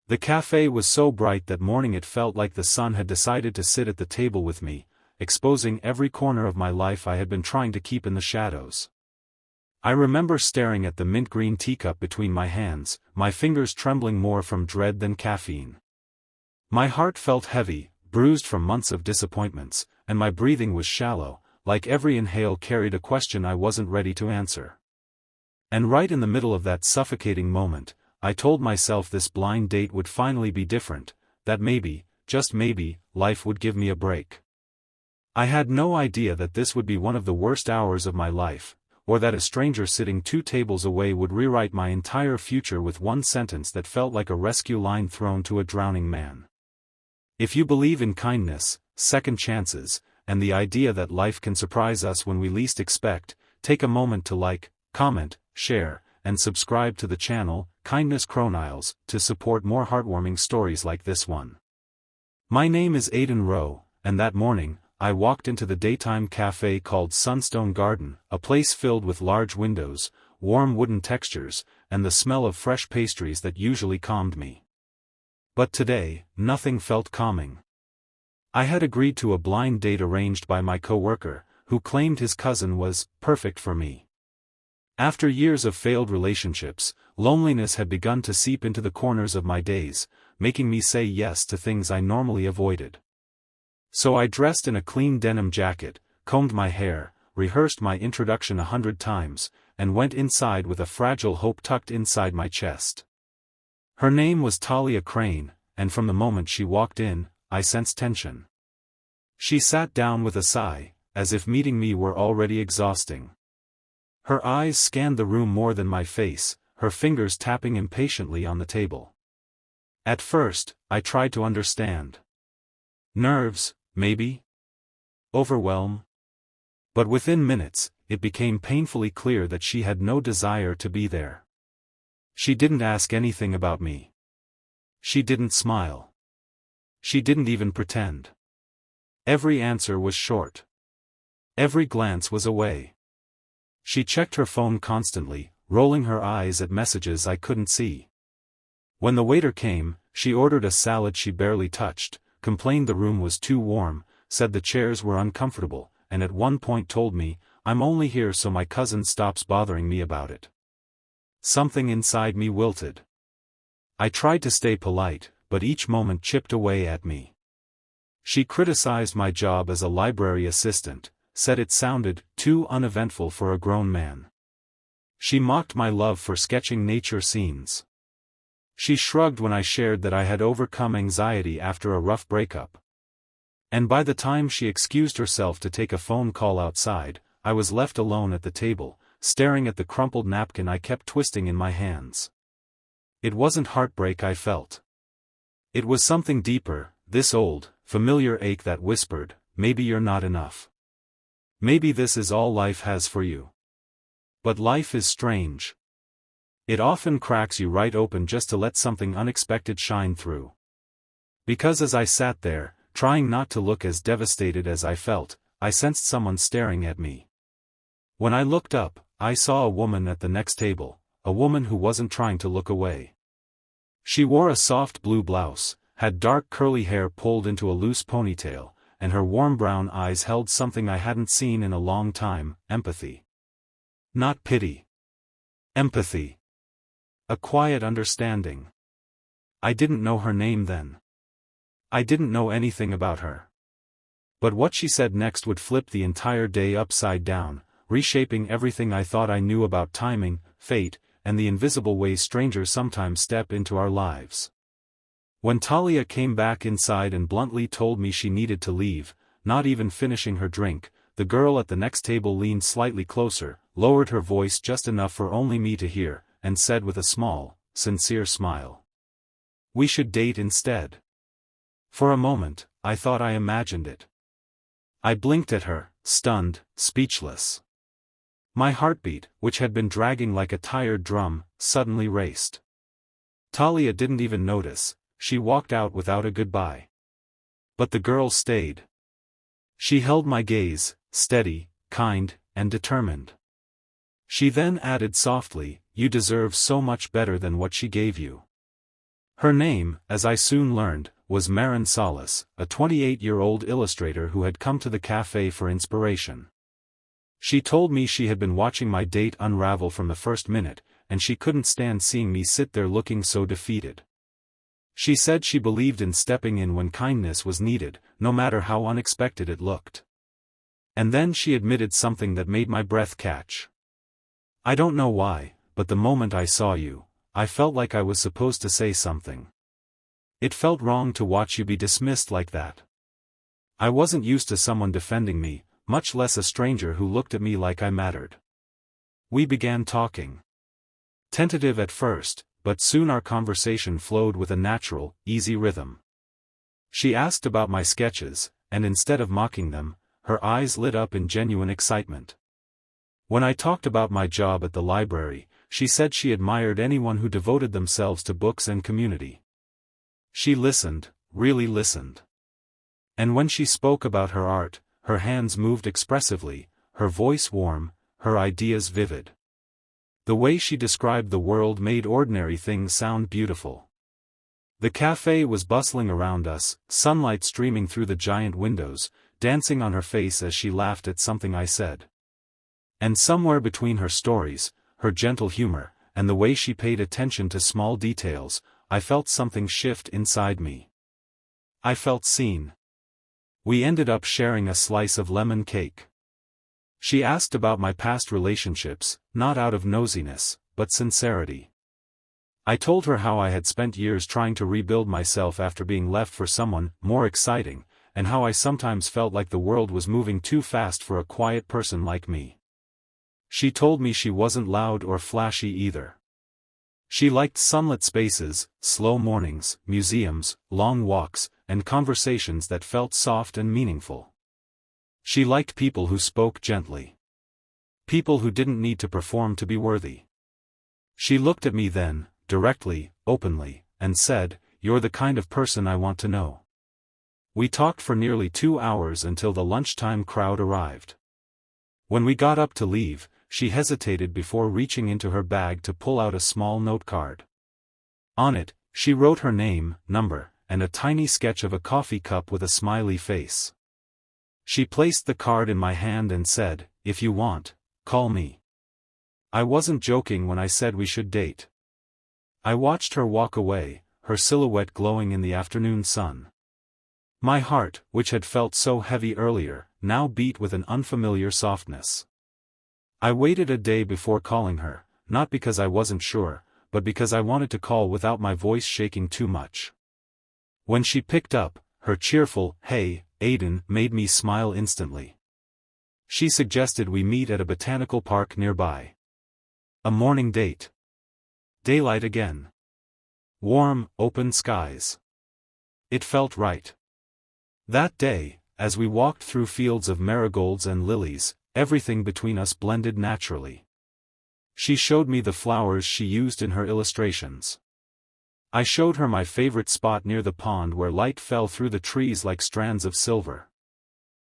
The cafe was so bright that morning it felt like the sun had decided to sit at the table with me, exposing every corner of my life I had been trying to keep in the shadows. I remember staring at the mint green teacup between my hands, my fingers trembling more from dread than caffeine. My heart felt heavy, bruised from months of disappointments, and my breathing was shallow, like every inhale carried a question I wasn't ready to answer. And right in the middle of that suffocating moment, I told myself this blind date would finally be different, that maybe, just maybe, life would give me a break. I had no idea that this would be one of the worst hours of my life, or that a stranger sitting 2 tables away would rewrite my entire future with one sentence that felt like a rescue line thrown to a drowning man. If you believe in kindness, second chances, and the idea that life can surprise us when we least expect, take a moment to like, comment, share, and subscribe to the channel, Kindness Chronicles, to support more heartwarming stories like this one. My name is Aidan Rowe, and that morning, I walked into the daytime cafe called Sunstone Garden, a place filled with large windows, warm wooden textures, and the smell of fresh pastries that usually calmed me. But today, nothing felt calming. I had agreed to a blind date arranged by my coworker, who claimed his cousin was perfect for me. After years of failed relationships, loneliness had begun to seep into the corners of my days, making me say yes to things I normally avoided. So I dressed in a clean denim jacket, combed my hair, rehearsed my introduction 100 times, and went inside with a fragile hope tucked inside my chest. Her name was Talia Crane, and from the moment she walked in, I sensed tension. She sat down with a sigh, as if meeting me were already exhausting. Her eyes scanned the room more than my face, her fingers tapping impatiently on the table. At first, I tried to understand. Nerves, maybe? Overwhelm? But within minutes, it became painfully clear that she had no desire to be there. She didn't ask anything about me. She didn't smile. She didn't even pretend. Every answer was short. Every glance was away. She checked her phone constantly, rolling her eyes at messages I couldn't see. When the waiter came, she ordered a salad she barely touched, complained the room was too warm, said the chairs were uncomfortable, and at one point told me, "I'm only here so my cousin stops bothering me about it." Something inside me wilted. I tried to stay polite, but each moment chipped away at me. She criticized my job as a library assistant, said it sounded too uneventful for a grown man. She mocked my love for sketching nature scenes. She shrugged when I shared that I had overcome anxiety after a rough breakup. And by the time she excused herself to take a phone call outside, I was left alone at the table, staring at the crumpled napkin I kept twisting in my hands. It wasn't heartbreak I felt. It was something deeper, this old, familiar ache that whispered, maybe you're not enough. Maybe this is all life has for you. But life is strange. It often cracks you right open just to let something unexpected shine through. Because as I sat there, trying not to look as devastated as I felt, I sensed someone staring at me. When I looked up, I saw a woman at the next table, a woman who wasn't trying to look away. She wore a soft blue blouse, had dark curly hair pulled into a loose ponytail, and her warm brown eyes held something I hadn't seen in a long time, empathy. Not pity. Empathy. A quiet understanding. I didn't know her name then. I didn't know anything about her. But what she said next would flip the entire day upside down, reshaping everything I thought I knew about timing, fate, and the invisible ways strangers sometimes step into our lives. When Talia came back inside and bluntly told me she needed to leave, not even finishing her drink, the girl at the next table leaned slightly closer, lowered her voice just enough for only me to hear, and said with a small, sincere smile, "We should date instead." For a moment, I thought I imagined it. I blinked at her, stunned, speechless. My heartbeat, which had been dragging like a tired drum, suddenly raced. Talia didn't even notice, she walked out without a goodbye. But the girl stayed. She held my gaze, steady, kind, and determined. She then added softly, "You deserve so much better than what she gave you." Her name, as I soon learned, was Marin Salas, a 28-year-old illustrator who had come to the cafe for inspiration. She told me she had been watching my date unravel from the first minute, and she couldn't stand seeing me sit there looking so defeated. She said she believed in stepping in when kindness was needed, no matter how unexpected it looked. And then she admitted something that made my breath catch. I don't know why, but the moment I saw you, I felt like I was supposed to say something. It felt wrong to watch you be dismissed like that. I wasn't used to someone defending me, much less a stranger who looked at me like I mattered. We began talking. Tentative at first, but soon our conversation flowed with a natural, easy rhythm. She asked about my sketches, and instead of mocking them, her eyes lit up in genuine excitement. When I talked about my job at the library, she said she admired anyone who devoted themselves to books and community. She listened, really listened. And when she spoke about her art, her hands moved expressively, her voice warm, her ideas vivid. The way she described the world made ordinary things sound beautiful. The cafe was bustling around us, sunlight streaming through the giant windows, dancing on her face as she laughed at something I said. And somewhere between her stories, her gentle humor, and the way she paid attention to small details, I felt something shift inside me. I felt seen. We ended up sharing a slice of lemon cake. She asked about my past relationships, not out of nosiness, but sincerity. I told her how I had spent years trying to rebuild myself after being left for someone more exciting, and how I sometimes felt like the world was moving too fast for a quiet person like me. She told me she wasn't loud or flashy either. She liked sunlit spaces, slow mornings, museums, long walks, and conversations that felt soft and meaningful. She liked people who spoke gently. People who didn't need to perform to be worthy. She looked at me then, directly, openly, and said, "You're the kind of person I want to know." We talked for nearly 2 hours until the lunchtime crowd arrived. When we got up to leave, she hesitated before reaching into her bag to pull out a small note card. On it, she wrote her name, number, and a tiny sketch of a coffee cup with a smiley face. She placed the card in my hand and said, "If you want, call me." I wasn't joking when I said we should date. I watched her walk away, her silhouette glowing in the afternoon sun. My heart, which had felt so heavy earlier, now beat with an unfamiliar softness. I waited a day before calling her, not because I wasn't sure, but because I wanted to call without my voice shaking too much. When she picked up, her cheerful, "Hey, Aiden," made me smile instantly. She suggested we meet at a botanical park nearby. A morning date. Daylight again. Warm, open skies. It felt right. That day, as we walked through fields of marigolds and lilies, everything between us blended naturally. She showed me the flowers she used in her illustrations. I showed her my favorite spot near the pond where light fell through the trees like strands of silver.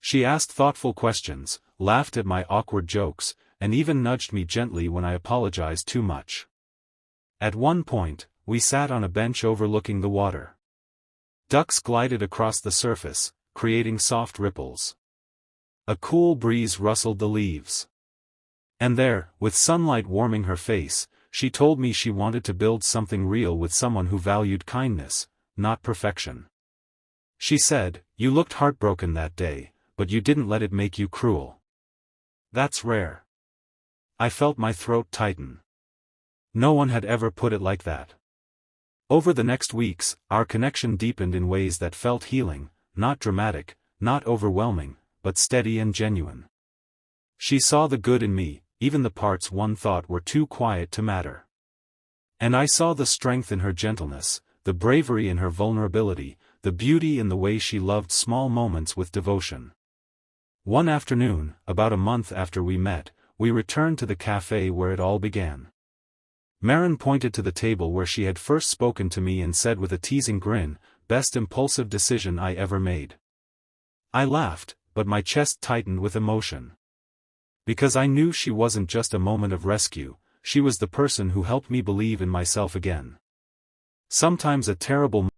She asked thoughtful questions, laughed at my awkward jokes, and even nudged me gently when I apologized too much. At one point, we sat on a bench overlooking the water. Ducks glided across the surface, creating soft ripples. A cool breeze rustled the leaves. And there, with sunlight warming her face, she told me she wanted to build something real with someone who valued kindness, not perfection. She said, "You looked heartbroken that day, but you didn't let it make you cruel. That's rare." I felt my throat tighten. No one had ever put it like that. Over the next weeks, our connection deepened in ways that felt healing, not dramatic, not overwhelming, but steady and genuine. She saw the good in me, even the parts one thought were too quiet to matter. And I saw the strength in her gentleness, the bravery in her vulnerability, the beauty in the way she loved small moments with devotion. One afternoon, about a month after we met, we returned to the cafe where it all began. Marin pointed to the table where she had first spoken to me and said with a teasing grin, "Best impulsive decision I ever made." I laughed, but my chest tightened with emotion. Because I knew she wasn't just a moment of rescue, she was the person who helped me believe in myself again. Sometimes a terrible